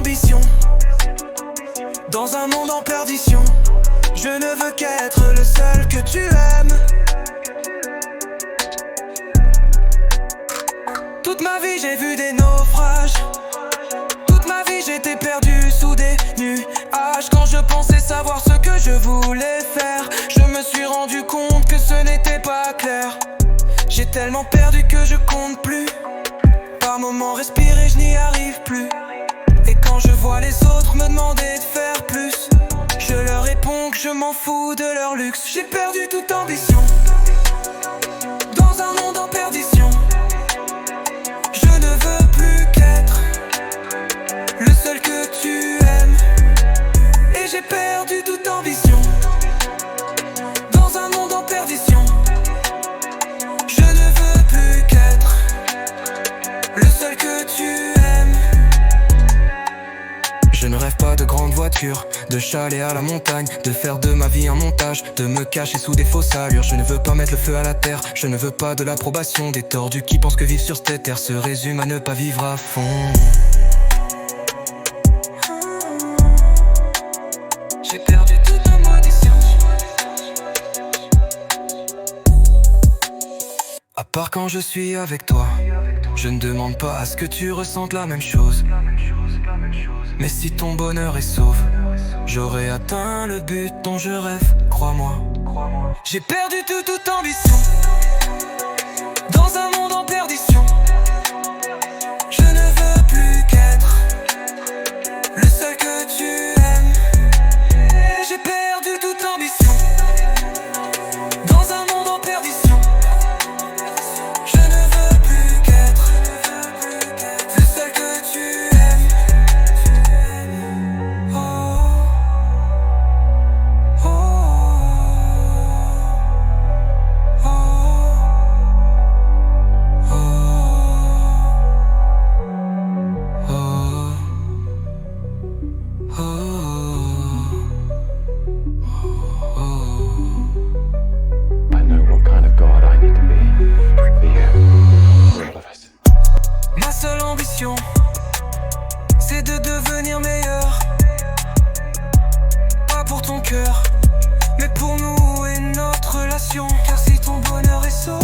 ambition. Dans un monde en perdition, je ne veux qu'être le seul que tu aimes. Toute ma vie j'ai vu des naufrages. Toute ma vie j'étais perdu sous des nuages. Quand je pensais savoir ce que je voulais faire, je me suis rendu compte que ce n'était pas clair. J'ai tellement perdu que je compte plus. Par moments respirer je n'y arrive plus. Et quand je vois les autres me demander de faire plus, je leur réponds que je m'en fous de leur luxe. J'ai perdu toute ambition. Dans un monde en perdition, je ne veux plus qu'être le seul que tu aimes. Et j'ai perdu toute ambition. Dans un monde en perdition, je ne veux plus qu'être le seul que tu aimes. Je ne rêve pas de grandes voitures, de chalets à la montagne, de faire de ma vie un montage, de me cacher sous des fausses allures. Je ne veux pas mettre le feu à la terre, je ne veux pas de l'approbation des tordus qui pensent que vivre sur cette terre se résume à ne pas vivre à fond. J'ai perdu toute ma audition. À part quand je suis avec toi, je ne demande pas à ce que tu ressentes la même chose. Mais si ton bonheur est sauve, j'aurai atteint le but dont je rêve, crois-moi. J'ai perdu toute ambition. Dans un monde en perdition, je ne veux plus qu'être le seul que tu aimes. J'ai perdu toute ambition. Dans un monde en perdition, je ne veux plus qu'être le seul que tu aimes. Ma seule ambition, c'est de devenir meilleur. Pas pour ton cœur, mais pour nous et notre relation. Car si ton bonheur est saut,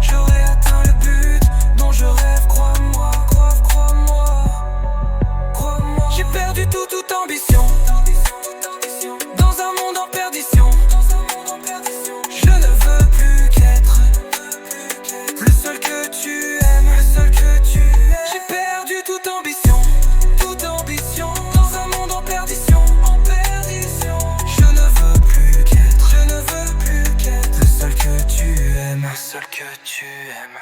j'aurai atteint le but dont je rêve, crois-moi, crois-moi. J'ai perdu toute ambition. Dans un monde en perdition, je ne veux plus qu'être le seul que tu aimes, le seul que tu aimes. J'ai perdu toute ambition. Dans un monde en perdition, je ne veux plus qu'être le seul que tu aimes, le seul que tu aimes.